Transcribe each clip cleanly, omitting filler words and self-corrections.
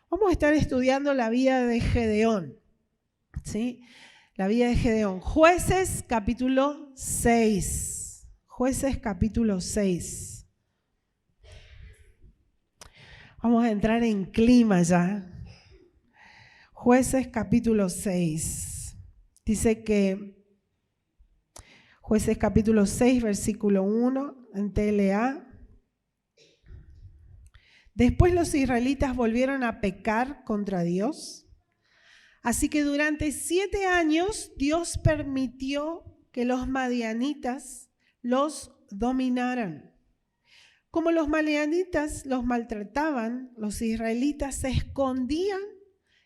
Vamos a estar estudiando la vida de Gedeón, ¿sí? La vida de Gedeón. Jueces capítulo 6. Jueces capítulo 6. Vamos a entrar en clima ya. Jueces capítulo 6. Dice que Jueces capítulo 6, versículo 1, en TLA. Después los israelitas volvieron a pecar contra Dios. Así que durante 7 años Dios permitió que los madianitas los dominaran. Como los madianitas los maltrataban, los israelitas se escondían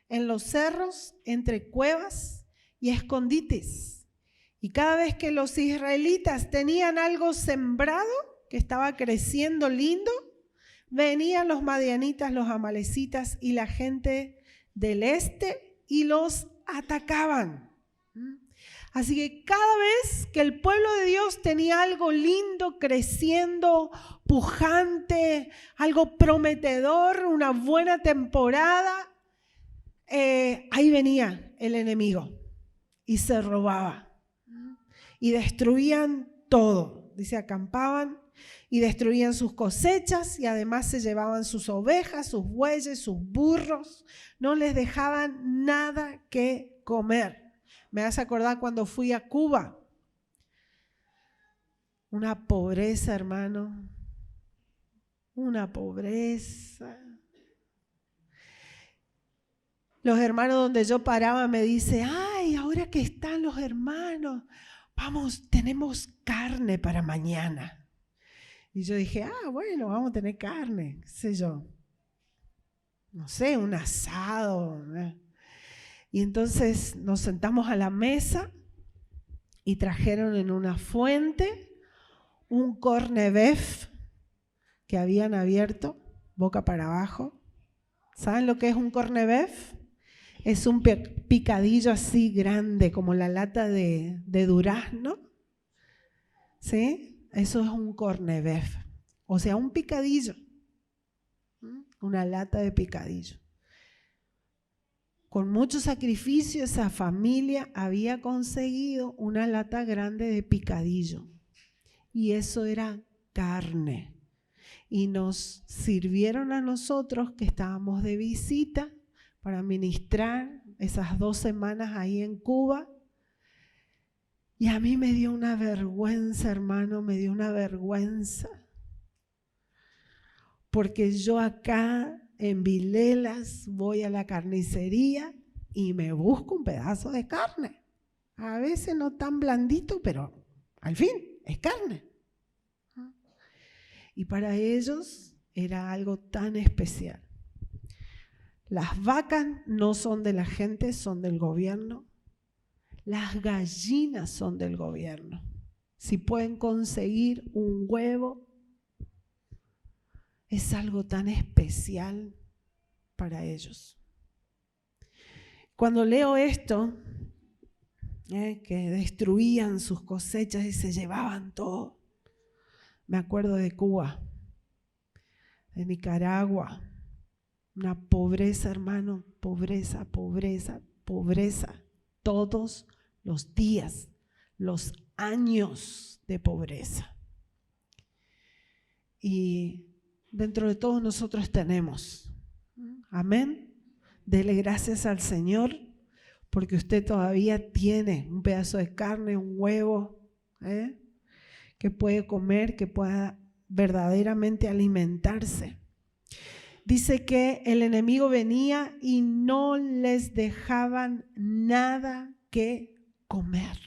en los cerros, entre cuevas y escondites. Y cada vez que los israelitas tenían algo sembrado, que estaba creciendo lindo, venían los madianitas, los amalecitas y la gente del este y los atacaban. Así que cada vez que el pueblo de Dios tenía algo lindo, creciendo, pujante, algo prometedor, una buena temporada, ahí venía el enemigo y se robaba. Y destruían todo. Dice, acampaban y destruían sus cosechas y además se llevaban sus ovejas, sus bueyes, sus burros. No les dejaban nada que comer. Me hace acordar cuando fui a Cuba. Una pobreza, hermano. Una pobreza. Los hermanos donde yo paraba me dicen, ay, ahora que están los hermanos, vamos, tenemos carne para mañana. Y yo dije, bueno, vamos a tener carne, qué sé yo. No sé, un asado. Y entonces nos sentamos a la mesa y trajeron en una fuente un corned beef que habían abierto, boca para abajo. ¿Saben lo que es un corned beef? Es un picadillo así grande, como la lata de durazno. ¿Sí? Eso es un corned beef. O sea, un picadillo. Una lata de picadillo. Con mucho sacrificio, esa familia había conseguido una lata grande de picadillo. Y eso era carne. Y nos sirvieron a nosotros que estábamos de visita para ministrar esas 2 semanas ahí en Cuba. Y a mí me dio una vergüenza, hermano, me dio una vergüenza. Porque yo acá en Vilelas voy a la carnicería y me busco un pedazo de carne. A veces no tan blandito, pero al fin es carne. Y para ellos era algo tan especial. Las vacas no son de la gente, son del gobierno. Las gallinas son del gobierno. Si pueden conseguir un huevo, es algo tan especial para ellos. Cuando leo esto, que destruían sus cosechas y se llevaban todo, me acuerdo de Cuba, de Nicaragua. Una pobreza, hermano, pobreza, pobreza, pobreza. Todos los días, los años de pobreza. Y dentro de todos nosotros tenemos. Amén. Dele gracias al Señor porque usted todavía tiene un pedazo de carne, un huevo, que puede comer, que pueda verdaderamente alimentarse. Dice que el enemigo venía y no les dejaban nada que comer.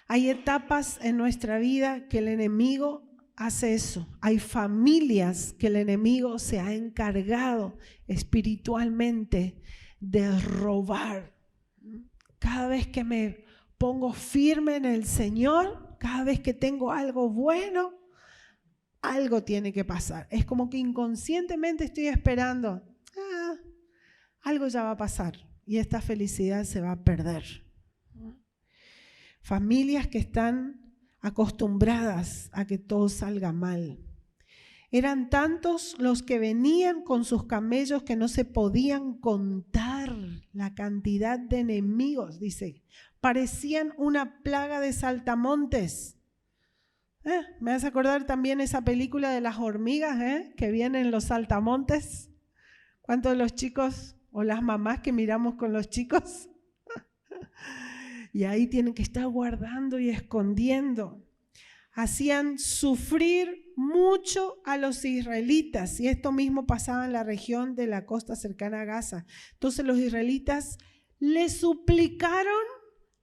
Hay etapas en nuestra vida que el enemigo hace eso. Hay familias que el enemigo se ha encargado espiritualmente de robar. Cada vez que me pongo firme en el Señor, cada vez que tengo algo bueno, algo tiene que pasar. Es como que inconscientemente estoy esperando, algo ya va a pasar y esta felicidad se va a perder. Familias que están acostumbradas a que todo salga mal. Eran tantos los que venían con sus camellos que no se podían contar la cantidad de enemigos, dice. Parecían una plaga de saltamontes. Me hace acordar también esa película de las hormigas, que vienen los saltamontes. ¿Cuántos de los chicos o las mamás que miramos con los chicos? Y ahí tienen que estar guardando y escondiendo. Hacían sufrir mucho a los israelitas, y esto mismo pasaba en la región de la costa cercana a Gaza. Entonces los israelitas le suplicaron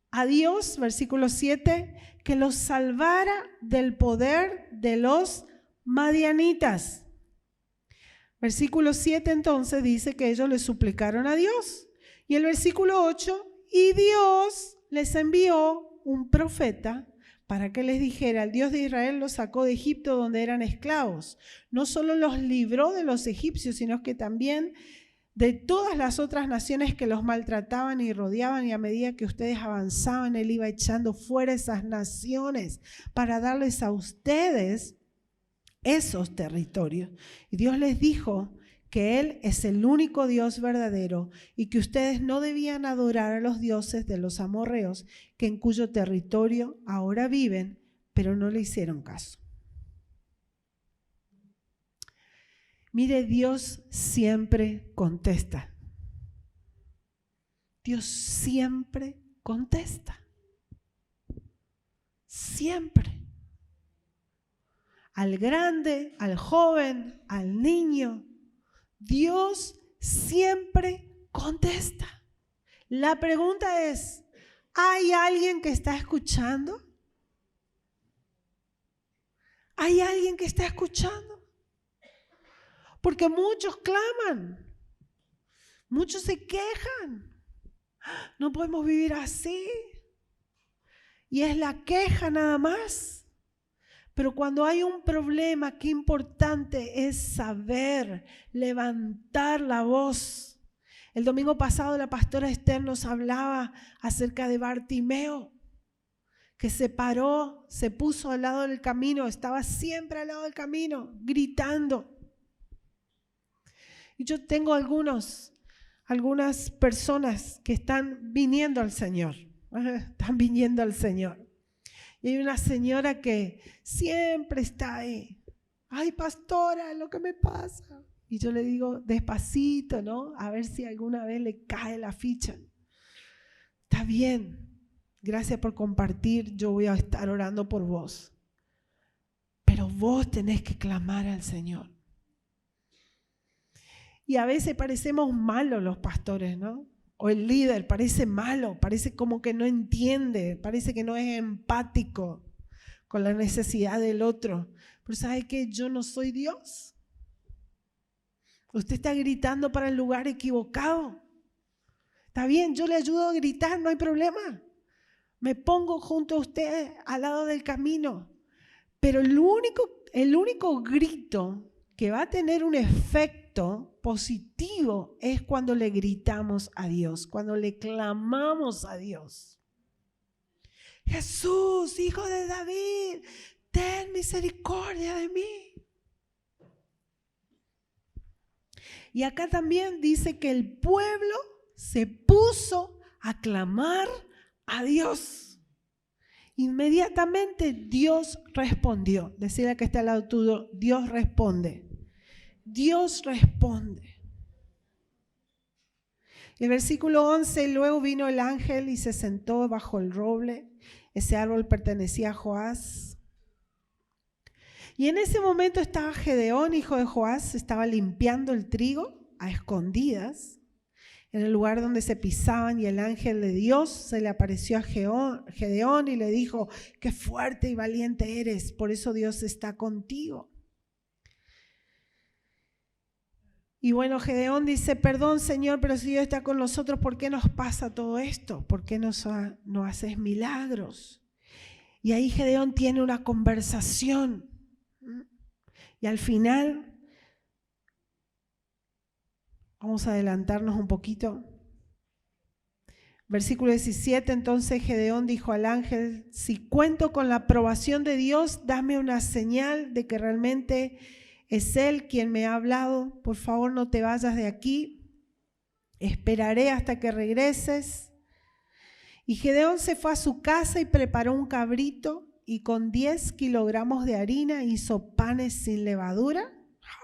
a Dios, versículo 7, que los salvara del poder de los madianitas. Versículo 7 entonces dice que ellos le suplicaron a Dios. Y el versículo 8, y Dios les envió un profeta para que les dijera: el Dios de Israel los sacó de Egipto donde eran esclavos. No solo los libró de los egipcios, sino que también de todas las otras naciones que los maltrataban y rodeaban, y a medida que ustedes avanzaban, Él iba echando fuera esas naciones para darles a ustedes esos territorios. Y Dios les dijo que Él es el único Dios verdadero y que ustedes no debían adorar a los dioses de los amorreos, que en cuyo territorio ahora viven, pero no le hicieron caso. Mire, Dios siempre contesta. Dios siempre contesta. Siempre. Al grande, al joven, al niño. Dios siempre contesta. La pregunta es, ¿hay alguien que está escuchando? ¿Hay alguien que está escuchando? Porque muchos claman, muchos se quejan. No podemos vivir así. Y es la queja nada más. Pero cuando hay un problema, qué importante es saber levantar la voz. El domingo pasado la pastora Esther nos hablaba acerca de Bartimeo, que se paró, se puso al lado del camino, estaba siempre al lado del camino, gritando. Y yo tengo algunas personas que están viniendo al Señor, están viniendo al Señor. Y hay una señora que siempre está ahí. Ay, pastora, lo que me pasa. Y yo le digo, despacito, ¿no? A ver si alguna vez le cae la ficha. Está bien, gracias por compartir, yo voy a estar orando por vos. Pero vos tenés que clamar al Señor. Y a veces parecemos malos los pastores, ¿no? O el líder parece malo, parece como que no entiende, parece que no es empático con la necesidad del otro. Pero ¿sabe qué? Yo no soy Dios. Usted está gritando para el lugar equivocado. Está bien, yo le ayudo a gritar, no hay problema. Me pongo junto a usted al lado del camino. Pero el único grito que va a tener un efecto positivo es cuando le gritamos a Dios, cuando le clamamos a Dios. Jesús, Hijo de David, ten misericordia de mí. Y acá también dice que el pueblo se puso a clamar a Dios. Inmediatamente Dios respondió. Decirle que está al lado tuyo, Dios responde. Dios responde. El versículo 11, luego vino el ángel y se sentó bajo el roble. Ese árbol pertenecía a Joás. Y en ese momento estaba Gedeón, hijo de Joás, estaba limpiando el trigo a escondidas en el lugar donde se pisaban, y el ángel de Dios se le apareció a Gedeón y le dijo: qué fuerte y valiente eres, por eso Dios está contigo. Y bueno, Gedeón dice: perdón, Señor, pero si Dios está con nosotros, ¿por qué nos pasa todo esto? ¿Por qué no haces milagros? Y ahí Gedeón tiene una conversación. Y al final, vamos a adelantarnos un poquito. Versículo 17, entonces Gedeón dijo al ángel: si cuento con la aprobación de Dios, dame una señal de que realmente es Él quien me ha hablado, por favor no te vayas de aquí, esperaré hasta que regreses. Y Gedeón se fue a su casa y preparó un cabrito y con 10 kilogramos de harina hizo panes sin levadura.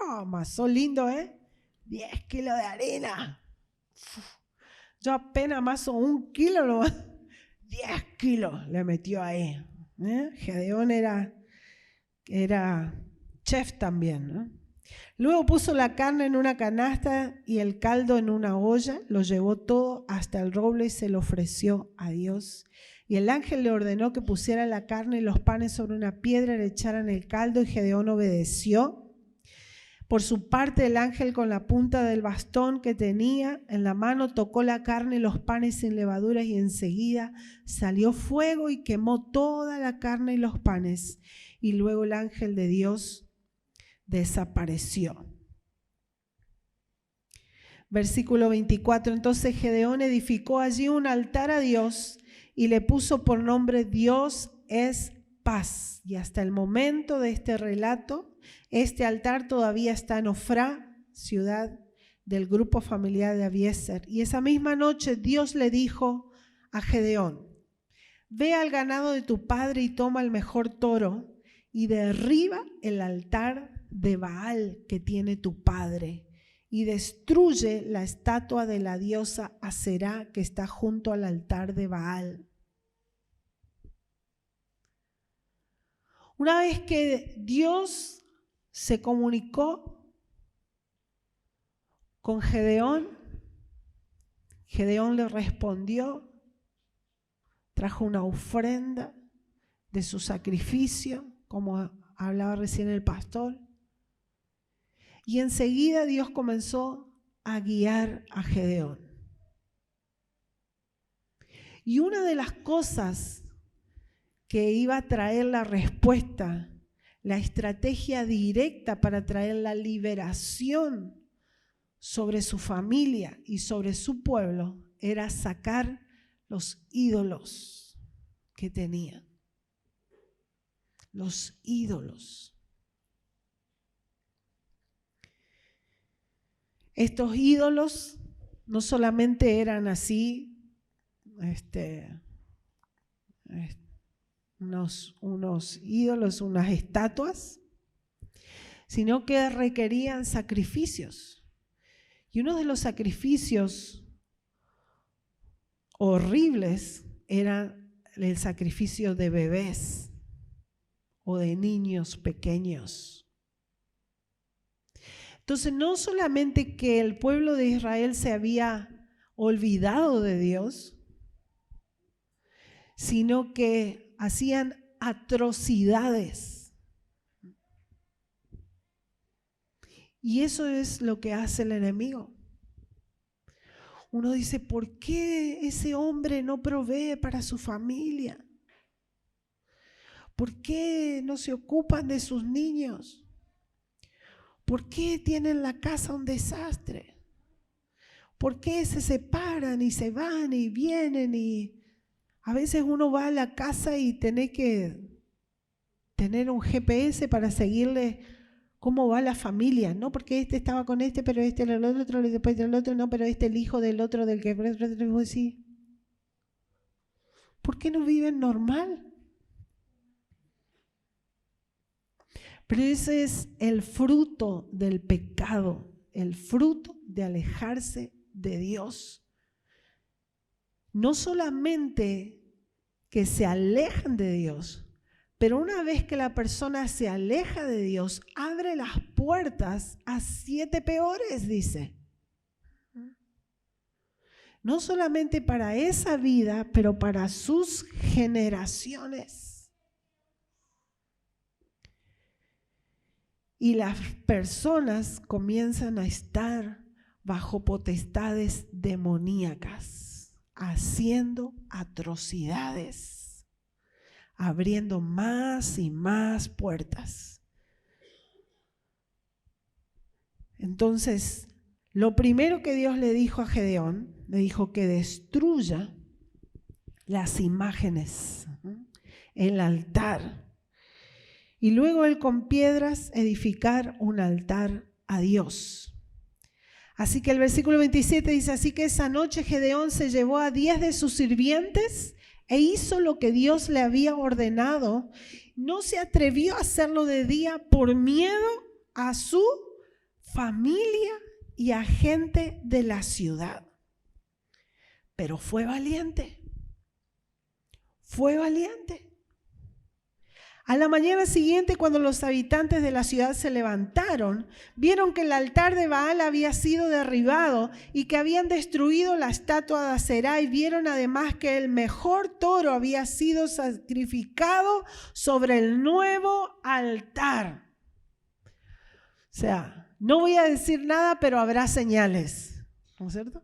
Amasó lindo, 10 kilos de harina. Yo apenas amaso 1 kilo, no, 10 kilos le metió ahí. Gedeón era chef también, ¿no? Luego puso la carne en una canasta y el caldo en una olla, lo llevó todo hasta el roble y se lo ofreció a Dios. Y el ángel le ordenó que pusiera la carne y los panes sobre una piedra y le echaran el caldo, y Gedeón obedeció. Por su parte, el ángel con la punta del bastón que tenía en la mano tocó la carne y los panes sin levaduras, y enseguida salió fuego y quemó toda la carne y los panes. Y luego el ángel de Dios desapareció. Versículo 24. Entonces Gedeón edificó allí un altar a Dios y le puso por nombre Dios es paz. Y hasta el momento de este relato, este altar todavía está en Ofrá, ciudad del grupo familiar de Abiezer. Y esa misma noche Dios le dijo a Gedeón: ve al ganado de tu padre y toma el mejor toro y derriba el altar de Baal que tiene tu padre y destruye la estatua de la diosa Aserá que está junto al altar de Baal. Una vez que Dios se comunicó con Gedeón, Gedeón le respondió, trajo una ofrenda de su sacrificio, como hablaba recién el pastor, y enseguida Dios comenzó a guiar a Gedeón. Y una de las cosas que iba a traer la respuesta, la estrategia directa para traer la liberación sobre su familia y sobre su pueblo, era sacar los ídolos que tenían. Los ídolos. Estos ídolos no solamente eran así, unos ídolos, unas estatuas, sino que requerían sacrificios. Y uno de los sacrificios horribles era el sacrificio de bebés o de niños pequeños. Entonces, no solamente que el pueblo de Israel se había olvidado de Dios, sino que hacían atrocidades. Y eso es lo que hace el enemigo. Uno dice, ¿por qué ese hombre no provee para su familia? ¿Por qué no se ocupan de sus niños? ¿Por qué tienen la casa un desastre? ¿Por qué se separan y se van y vienen? Y a veces uno va a la casa y tiene que tener un GPS para seguirle cómo va la familia, ¿no? Porque este estaba con este, pero este el otro, después del otro, no, pero este el hijo del otro, del que sí. ¿Por qué no viven normal? Pero ese es el fruto del pecado, el fruto de alejarse de Dios. No solamente que se alejan de Dios, pero una vez que la persona se aleja de Dios, abre las puertas a 7 peores, dice. No solamente para esa vida, pero para sus generaciones. Y las personas comienzan a estar bajo potestades demoníacas, haciendo atrocidades, abriendo más y más puertas. Entonces, lo primero que Dios le dijo a Gedeón, le dijo que destruya las imágenes, el altar. y luego él con piedras edificar un altar a Dios. Así que el versículo 27 dice, así que esa noche Gedeón se llevó a 10 de sus sirvientes e hizo lo que Dios le había ordenado. No se atrevió a hacerlo de día por miedo a su familia y a gente de la ciudad. Pero fue valiente. Fue valiente. A la mañana siguiente, cuando los habitantes de la ciudad se levantaron, vieron que el altar de Baal había sido derribado y que habían destruido la estatua de Aserá, y vieron además que el mejor toro había sido sacrificado sobre el nuevo altar. O sea, no voy a decir nada, pero habrá señales, ¿no es cierto?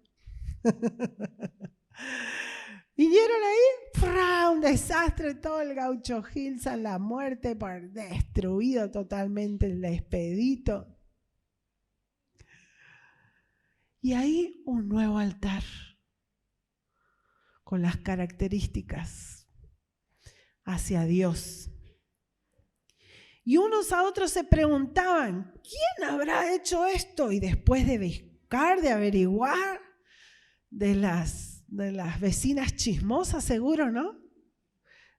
Vinieron ahí, un desastre, todo el Gaucho Hills a la muerte, destruido totalmente el expedito. Y ahí un nuevo altar, con las características hacia Dios. Y unos a otros se preguntaban, ¿quién habrá hecho esto? Y después de buscar, de averiguar, de las vecinas chismosas, seguro, ¿no?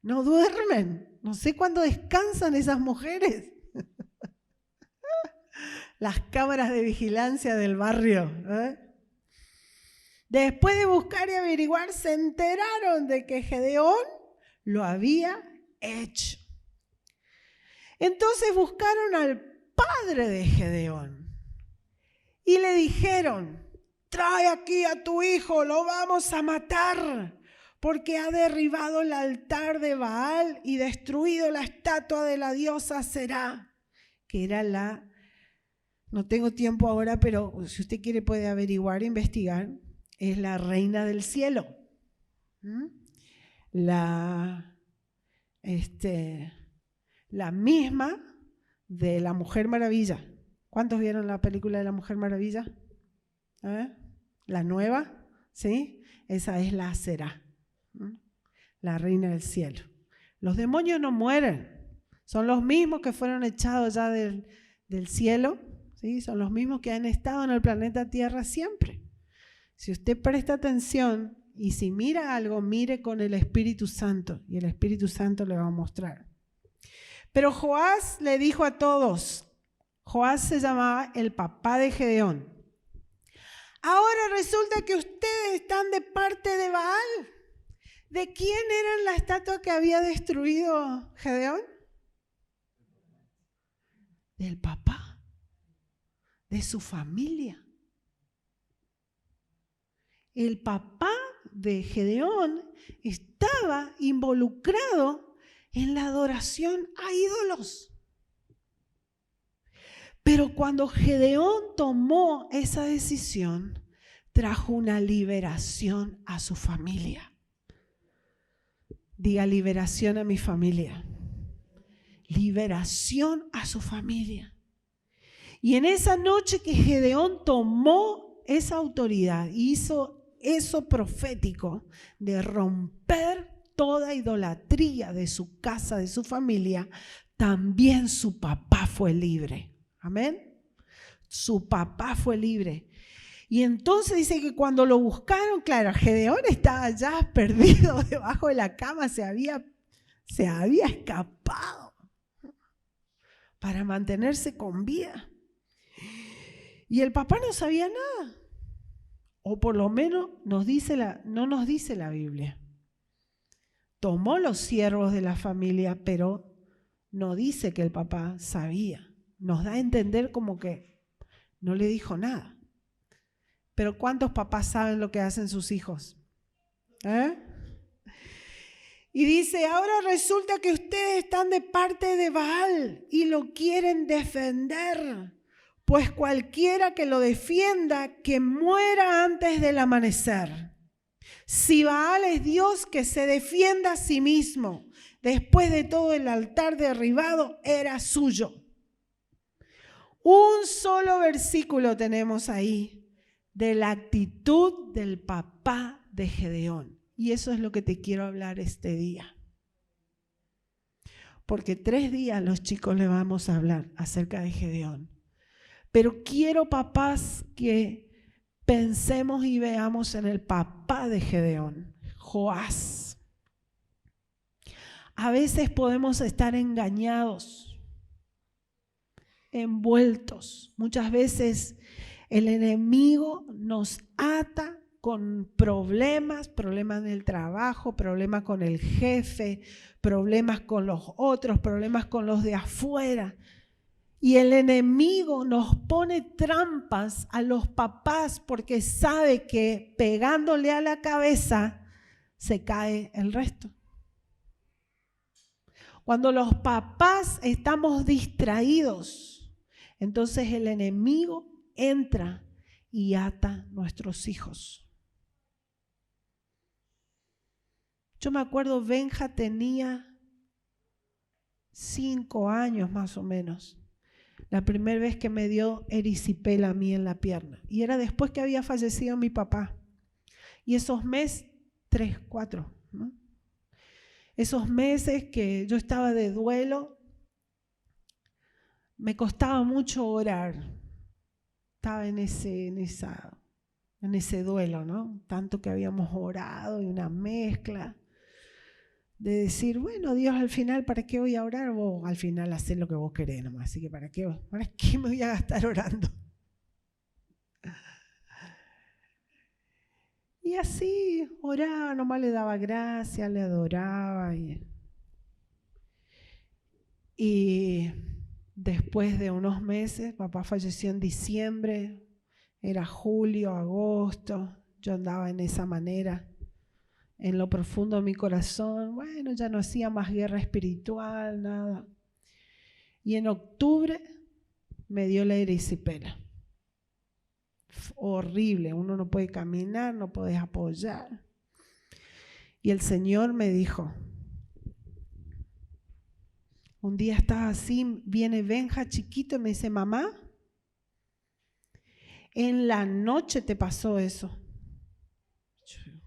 No duermen. No sé cuándo descansan esas mujeres. Las cámaras de vigilancia del barrio, ¿eh? Después de buscar y averiguar, se enteraron de que Gedeón lo había hecho. Entonces buscaron al padre de Gedeón y le dijeron, trae aquí a tu hijo, lo vamos a matar, porque ha derribado el altar de Baal y destruido la estatua de la diosa Aserá, que era no tengo tiempo ahora, pero si usted quiere puede averiguar, investigar, es la reina del cielo. La misma de la Mujer Maravilla. ¿Cuántos vieron la película de la Mujer Maravilla? La nueva, ¿sí? Esa es la Aserá, la reina del cielo. Los demonios no mueren, son los mismos que fueron echados ya del cielo, ¿sí? Son los mismos que han estado en el planeta Tierra siempre. Si usted presta atención y si mira algo, mire con el Espíritu Santo y el Espíritu Santo le va a mostrar. Pero Joás le dijo a todos, Joás se llamaba el papá de Gedeón, ahora resulta que ustedes están de parte de Baal. ¿De quién era la estatua que había destruido Gedeón? Del papá, de su familia. El papá de Gedeón estaba involucrado en la adoración a ídolos. Pero cuando Gedeón tomó esa decisión, trajo una liberación a su familia. Diga, liberación a mi familia. Liberación a su familia. Y en esa noche que Gedeón tomó esa autoridad, hizo eso profético de romper toda idolatría de su casa, de su familia, también su papá fue libre. Amén. Su papá fue libre. Y entonces dice que cuando lo buscaron, claro, Gedeón estaba ya perdido debajo de la cama, se había escapado para mantenerse con vida. Y el papá no sabía nada. O por lo menos no nos dice la Biblia. Tomó los siervos de la familia, pero no dice que el papá sabía. Nos da a entender como que no le dijo nada. Pero ¿cuántos papás saben lo que hacen sus hijos? Y dice, ahora resulta que ustedes están de parte de Baal y lo quieren defender. Pues cualquiera que lo defienda, que muera antes del amanecer. Si Baal es Dios, que se defienda a sí mismo. Después de todo, el altar derribado era suyo. Un solo versículo tenemos ahí de la actitud del papá de Gedeón. Y eso es lo que te quiero hablar este día. porque 3 días los chicos les vamos a hablar acerca de Gedeón. Pero quiero, papás, que pensemos y veamos en el papá de Gedeón, Joás. A veces podemos estar engañados, envueltos. Muchas veces el enemigo nos ata con problemas en el trabajo, problemas con el jefe, problemas con los otros, problemas con los de afuera. Y el enemigo nos pone trampas a los papás porque sabe que pegándole a la cabeza se cae el resto. Cuando los papás estamos distraídos, entonces el enemigo entra y ata a nuestros hijos. Yo me acuerdo, Benja tenía 5 años más o menos. La primera vez que me dio erisipela a mí en la pierna. Y era después que había fallecido mi papá. Y esos meses, 3, 4, ¿no? Esos meses que yo estaba de duelo, me costaba mucho orar. Estaba en ese duelo, ¿no? Tanto que habíamos orado y una mezcla de decir, bueno, Dios, al final, ¿para qué voy a orar? Vos al final hacés lo que vos querés nomás, así que ¿para qué me voy a gastar orando? Y así oraba, nomás le daba gracias, le adoraba. Y después de unos meses, papá falleció en diciembre, era julio, agosto, yo andaba en esa manera. En lo profundo de mi corazón, bueno, ya no hacía más guerra espiritual, nada. Y en octubre me dio la erisipela. Horrible, uno no puede caminar, no puedes apoyar. Y el Señor me dijo, un día estaba así, viene Benja chiquito y me dice, mamá, en la noche te pasó eso.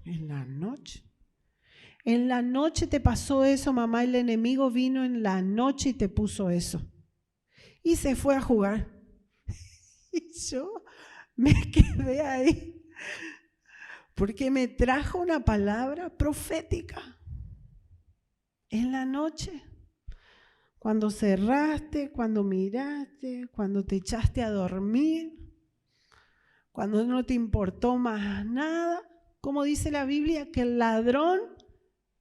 ¿En la noche? En la noche te pasó eso, mamá, el enemigo vino en la noche y te puso eso. Y se fue a jugar. Y yo me quedé ahí, porque me trajo una palabra profética. En la noche, cuando cerraste, cuando miraste, cuando te echaste a dormir, cuando no te importó más nada, como dice la Biblia, que el ladrón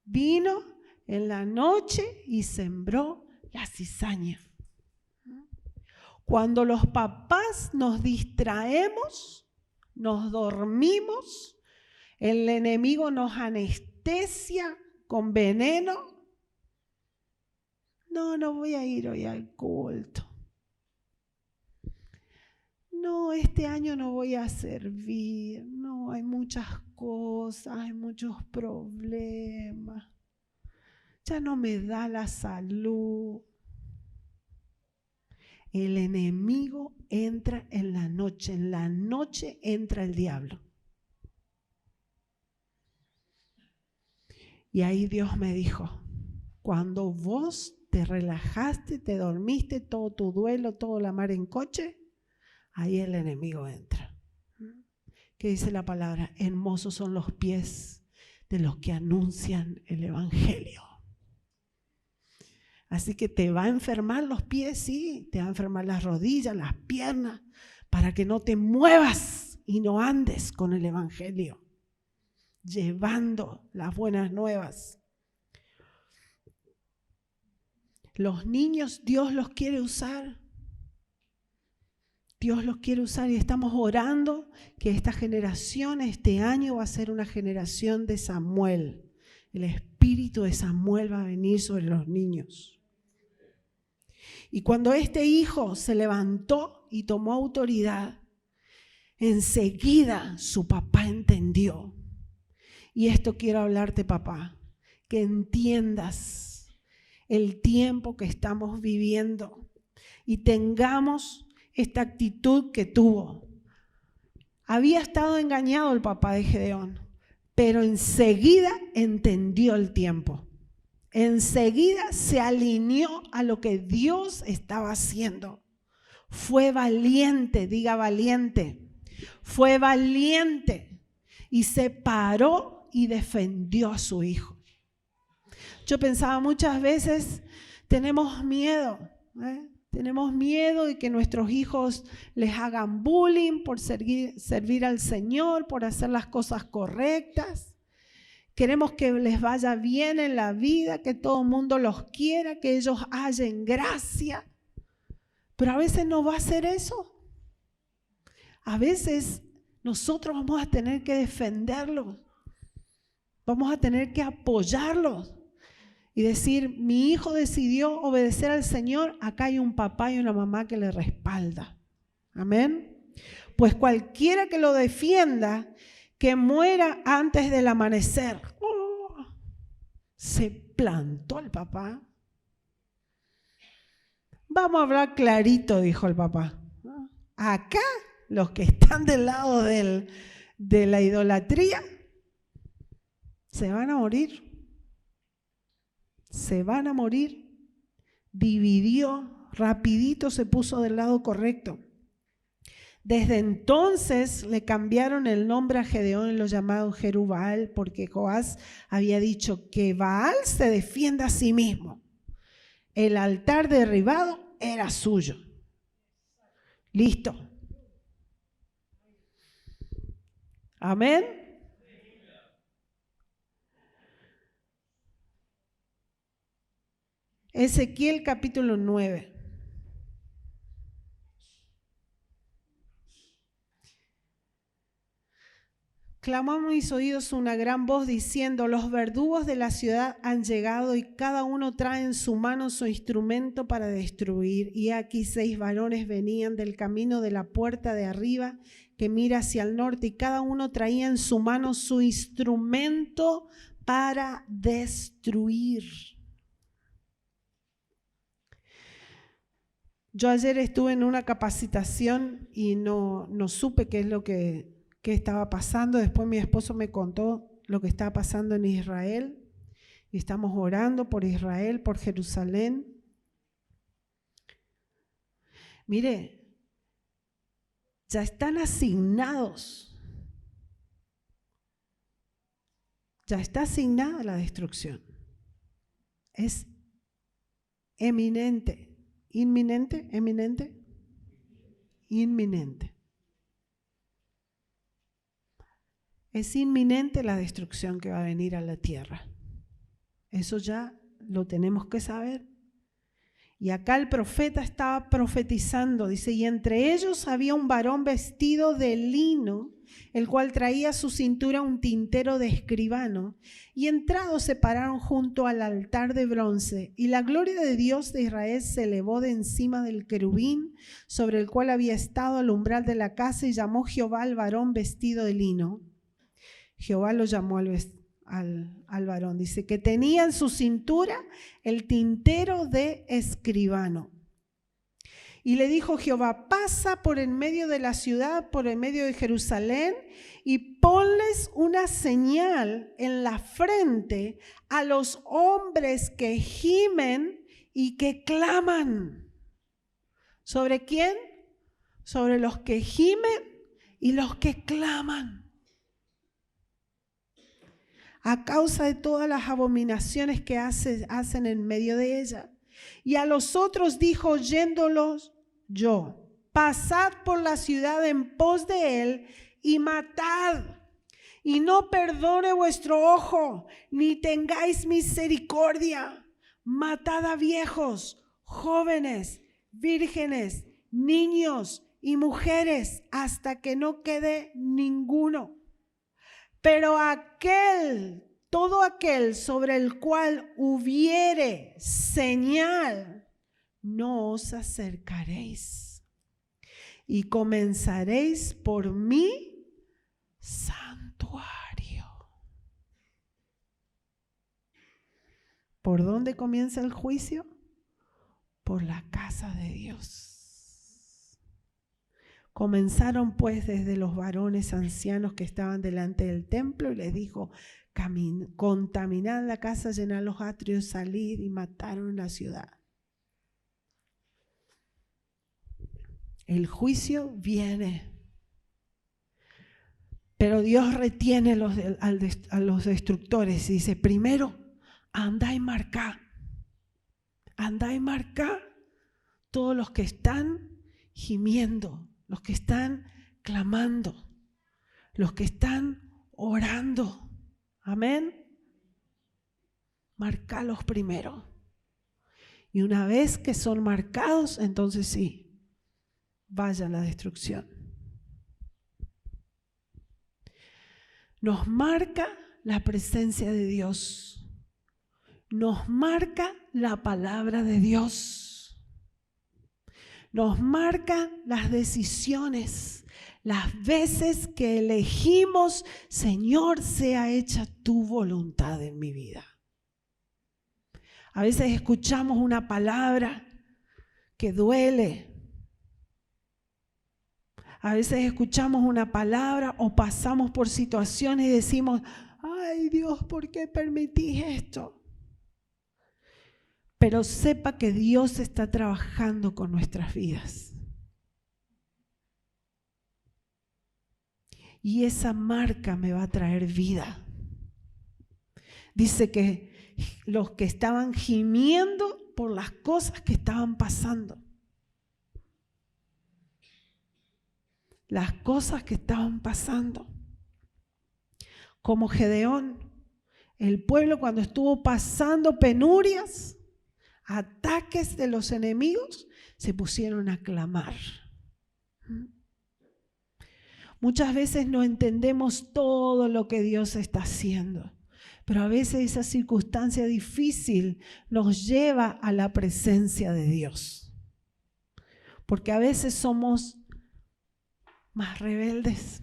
vino en la noche y sembró la cizaña. Cuando los papás nos distraemos, nos dormimos, el enemigo nos anestesia con veneno. No voy a ir hoy al culto. No, este año no voy a servir. No, hay muchas cosas, hay muchos problemas. Ya no me da la salud. El enemigo entra en la noche entra el diablo. Y ahí Dios me dijo, cuando vos te relajaste, te dormiste, todo tu duelo, todo la mar en coche, ahí el enemigo entra. ¿Qué dice la palabra? Hermosos son los pies de los que anuncian el evangelio. Así que te va a enfermar los pies, sí, te va a enfermar las rodillas, las piernas, para que no te muevas y no andes con el evangelio, llevando las buenas nuevas. Los niños, Dios los quiere usar. Dios los quiere usar y estamos orando que esta generación, este año va a ser una generación de Samuel. El espíritu de Samuel va a venir sobre los niños. Y cuando este hijo se levantó y tomó autoridad, enseguida su papá entendió. Y esto quiero hablarte, papá, que entiendas el tiempo que estamos viviendo y tengamos esta actitud que tuvo. Había estado engañado el papá de Gedeón, pero enseguida entendió el tiempo. Enseguida se alineó a lo que Dios estaba haciendo. Fue valiente, diga valiente. Fue valiente y se paró y defendió a su hijo. Yo pensaba muchas veces, tenemos miedo, tenemos miedo de que nuestros hijos les hagan bullying por servir al Señor, por hacer las cosas correctas. Queremos que les vaya bien en la vida, que todo el mundo los quiera, que ellos hallen gracia. Pero a veces no va a ser eso. A veces nosotros vamos a tener que defenderlos. Vamos a tener que apoyarlos. Y decir, mi hijo decidió obedecer al Señor, acá hay un papá y una mamá que le respalda. Amén. Pues cualquiera que lo defienda, que muera antes del amanecer. Se plantó el papá. Vamos a hablar clarito, dijo el papá. Acá, los que están del lado de la idolatría, se van a morir. Se van a morir. Dividió, rapidito se puso del lado correcto. Desde entonces le cambiaron el nombre a Gedeón y lo llamaron Jerubbaal, porque Joás había dicho que Baal se defienda a sí mismo. El altar derribado era suyo. Listo. Amén. Ezequiel capítulo 9. Clamó a mis oídos una gran voz diciendo, los verdugos de la ciudad han llegado y cada uno trae en su mano su instrumento para destruir. Y aquí 6 varones venían del camino de la puerta de arriba que mira hacia el norte y cada uno traía en su mano su instrumento para destruir. Yo ayer estuve en una capacitación y no supe qué es lo que estaba pasando. Después mi esposo me contó lo que estaba pasando en Israel y estamos orando por Israel, por Jerusalén. Mire, ya están asignados, ya está asignada la destrucción. Es eminente. ¿Inminente? ¿Eminente? Inminente. Es inminente la destrucción que va a venir a la tierra. Eso ya lo tenemos que saber. Y acá el profeta estaba profetizando, dice, y entre ellos había un varón vestido de lino, el cual traía a su cintura un tintero de escribano, y entrados se pararon junto al altar de bronce, y la gloria de Dios de Israel se elevó de encima del querubín, sobre el cual había estado al umbral de la casa, y llamó Jehová al varón vestido de lino. Jehová lo llamó al varón, dice que tenía en su cintura el tintero de escribano. Y le dijo Jehová, pasa por en medio de la ciudad, por en medio de Jerusalén, y ponles una señal en la frente a los hombres que gimen y que claman. ¿Sobre quién? Sobre los que gimen y los que claman. A causa de todas las abominaciones que hacen en medio de ella. Y a los otros dijo, oyéndolos yo, pasad por la ciudad en pos de él y matad, y no perdone vuestro ojo, ni tengáis misericordia. Matad a viejos, jóvenes, vírgenes, niños y mujeres, hasta que no quede ninguno. Pero todo aquel sobre el cual hubiere señal, no os acercaréis, y comenzaréis por mi santuario. ¿Por dónde comienza el juicio? Por la casa de Dios. Comenzaron pues desde los varones ancianos que estaban delante del templo y les dijo, Contaminaron la casa, llenaron los atrios, salir y mataron la ciudad. El juicio viene. Pero Dios retiene a los destructores y dice, primero, andá y marcá todos los que están gimiendo, los que están clamando, los que están orando. Amén. Marcalos primero. Y una vez que son marcados, entonces sí, vaya a la destrucción. Nos marca la presencia de Dios. Nos marca la palabra de Dios. Nos marca las decisiones, las veces que elegimos, Señor, sea hecha tu voluntad en mi vida. A veces escuchamos una palabra que duele. A veces escuchamos una palabra o pasamos por situaciones y decimos, ay Dios, ¿por qué permitís esto? Pero sepa que Dios está trabajando con nuestras vidas. Y esa marca me va a traer vida. Dice que los que estaban gimiendo por las cosas que estaban pasando. Las cosas que estaban pasando. Como Gedeón, el pueblo cuando estuvo pasando penurias, ataques de los enemigos, se pusieron a clamar. Muchas veces no entendemos todo lo que Dios está haciendo, pero a veces esa circunstancia difícil nos lleva a la presencia de Dios. Porque a veces somos más rebeldes,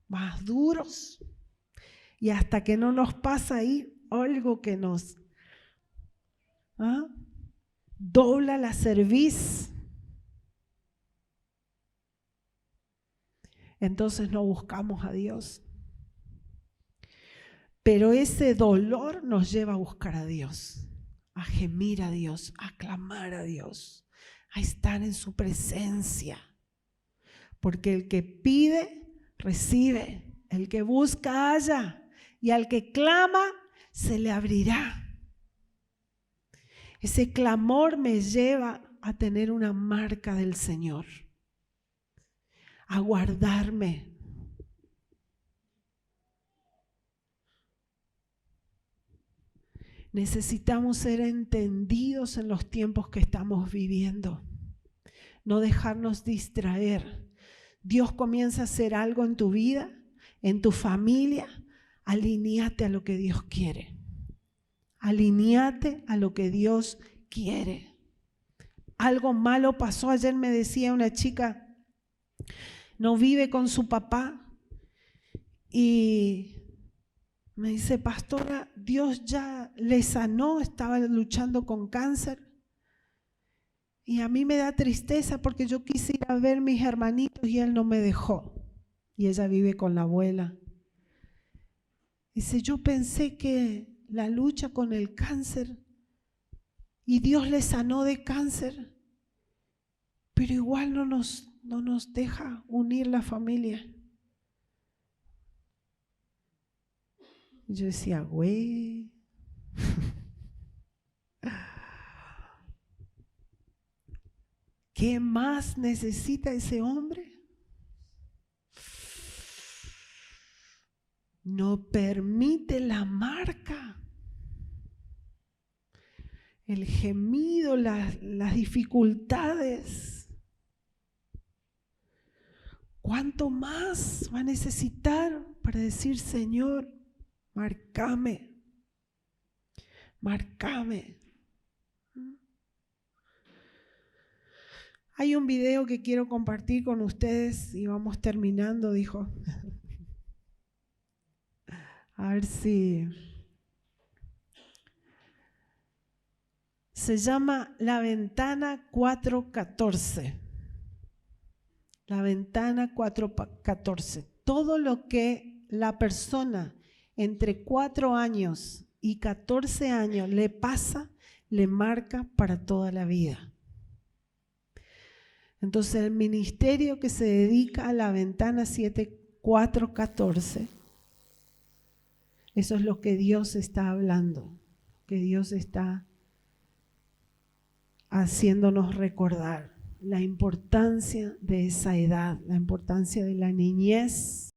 más duros, y hasta que no nos pasa ahí algo que nos dobla la cerviz, entonces no buscamos a Dios. Pero ese dolor nos lleva a buscar a Dios, a gemir a Dios, a clamar a Dios, a estar en su presencia. Porque el que pide, recibe. El que busca, halla. Y al que clama, se le abrirá. Ese clamor me lleva a tener una marca del Señor. A guardarme. Necesitamos ser entendidos en los tiempos que estamos viviendo. No dejarnos distraer. Dios comienza a hacer algo en tu vida, en tu familia. Alineate a lo que Dios quiere. Alineate a lo que Dios quiere. Algo malo pasó. Ayer me decía una chica, no vive con su papá y me dice, pastora, Dios ya le sanó, estaba luchando con cáncer. Y a mí me da tristeza porque yo quise ir a ver a mis hermanitos y él no me dejó. Y ella vive con la abuela. Dice, yo pensé que la lucha con el cáncer y Dios le sanó de cáncer, pero igual no nos deja unir la familia. Y yo decía, güey. ¿Qué más necesita ese hombre? No permite la marca, el gemido, las dificultades. ¿Cuánto más va a necesitar para decir, Señor, márcame, márcame? Hay un video que quiero compartir con ustedes y vamos terminando, dijo. A ver si... Se llama La Ventana 414. La Ventana 414. Todo lo que la persona entre 4 años y 14 años le pasa, le marca para toda la vida. Entonces el ministerio que se dedica a la ventana 7414, eso es lo que Dios está hablando, que Dios está haciéndonos recordar la importancia de esa edad, la importancia de la niñez.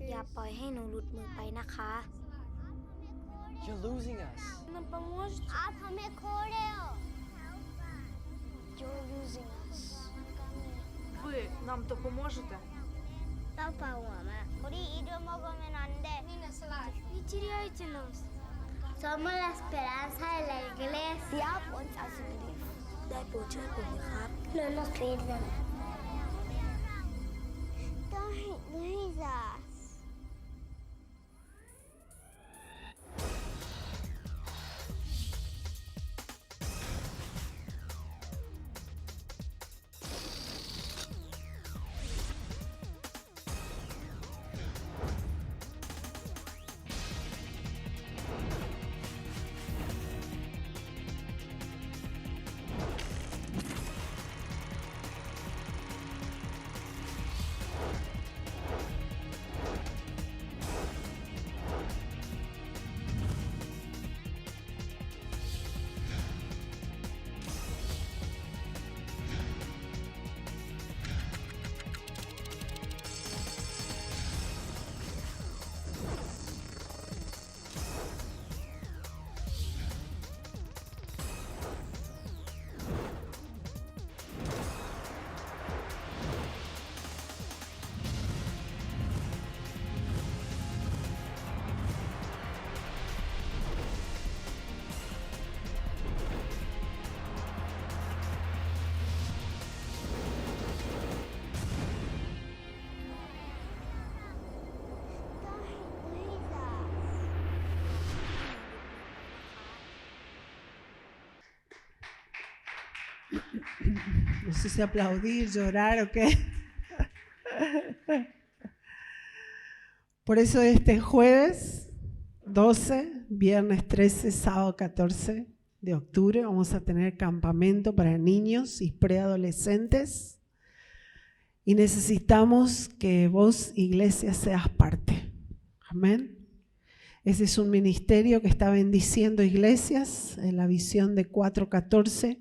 อย่าปล่อยให้หนูหลุดมือไปนะคะ You're losing us. Нам поможете? You're losing us. Ви нам допоможете? 우리 잃어먹으면 안 돼. Не теряйте нас. Somos la esperanza de la iglesia. Help uns also believe. ได้โปรดช่วยผมนะครับ No nos pierdan. Jesus. No sé si aplaudir, llorar o qué. Por eso este jueves 12, viernes 13, sábado 14 de octubre vamos a tener campamento para niños y preadolescentes y necesitamos que vos, iglesia, seas parte. Amén. Ese es un ministerio que está bendiciendo iglesias en la visión de 4:14.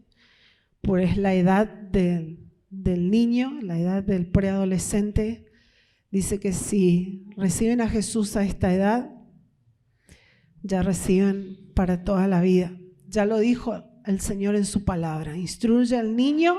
Pues la edad del niño, la edad del preadolescente, dice que si reciben a Jesús a esta edad, ya reciben para toda la vida. Ya lo dijo el Señor en su palabra: instruye al niño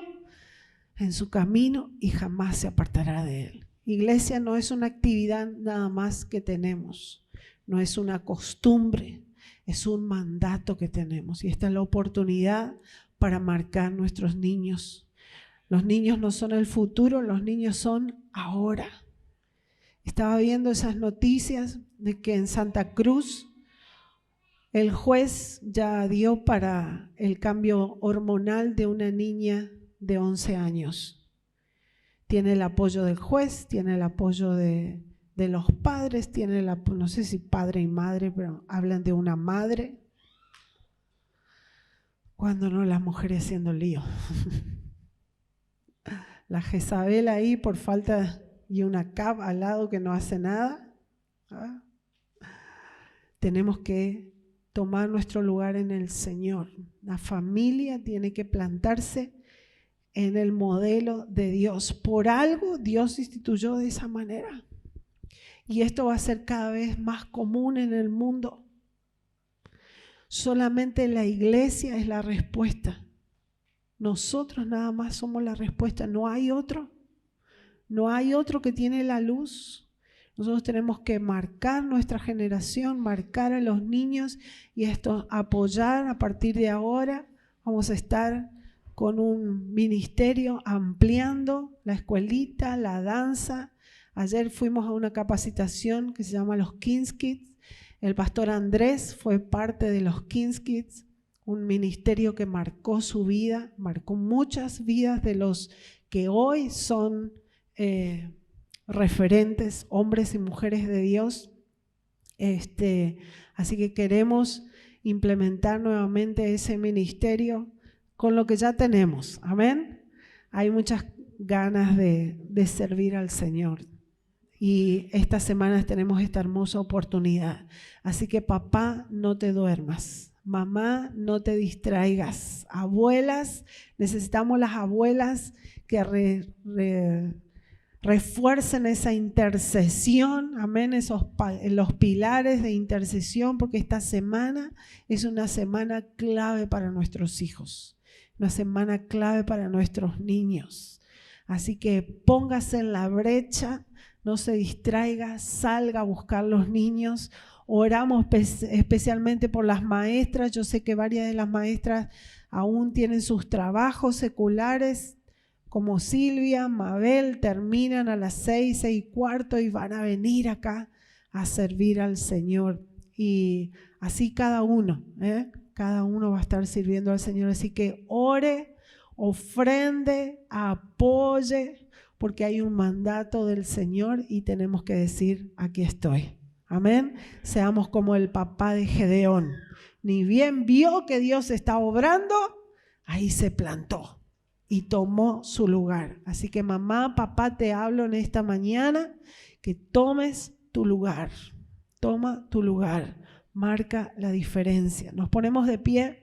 en su camino y jamás se apartará de él. Iglesia no es una actividad nada más que tenemos, no es una costumbre, es un mandato que tenemos y esta es la oportunidad para marcar nuestros niños. Los niños no son el futuro, los niños son ahora. Estaba viendo esas noticias de que en Santa Cruz el juez ya dio para el cambio hormonal de una niña de 11 años. Tiene el apoyo del juez, tiene el apoyo de los padres, tiene no sé si padre y madre, pero hablan de una madre. Cuando no, las mujeres haciendo lío. La Jezabel ahí por falta y una Cab al lado que no hace nada. ¿Ah? Tenemos que tomar nuestro lugar en el Señor. La familia tiene que plantarse en el modelo de Dios. Por algo Dios instituyó de esa manera. Y esto va a ser cada vez más común en el mundo. Solamente la iglesia es la respuesta. Nosotros nada más somos la respuesta. No hay otro. No hay otro que tiene la luz. Nosotros tenemos que marcar nuestra generación, marcar a los niños y esto apoyar a partir de ahora. Vamos a estar con un ministerio ampliando la escuelita, la danza. Ayer fuimos a una capacitación que se llama los Kings Kids. El pastor Andrés fue parte de los Kings Kids, un ministerio que marcó su vida, marcó muchas vidas de los que hoy son referentes, hombres y mujeres de Dios. Así que queremos implementar nuevamente ese ministerio con lo que ya tenemos. Amén. Hay muchas ganas de servir al Señor. Y estas semanas tenemos esta hermosa oportunidad. Así que papá, no te duermas. Mamá, no te distraigas. Abuelas, necesitamos las abuelas que refuercen esa intercesión. Amén, los pilares de intercesión, porque esta semana es una semana clave para nuestros hijos. Una semana clave para nuestros niños. Así que póngase en la brecha. No se distraiga, salga a buscar los niños. Oramos especialmente por las maestras. Yo sé que varias de las maestras aún tienen sus trabajos seculares como Silvia, Mabel, terminan a las 6, 6:15 y van a venir acá a servir al Señor. Y así cada uno va a estar sirviendo al Señor. Así que ore, ofrende, apoye, porque hay un mandato del Señor y tenemos que decir, aquí estoy. Amén. Seamos como el papá de Gedeón. Ni bien vio que Dios estaba obrando, ahí se plantó y tomó su lugar. Así que mamá, papá, te hablo en esta mañana que tomes tu lugar. Toma tu lugar. Marca la diferencia. Nos ponemos de pie.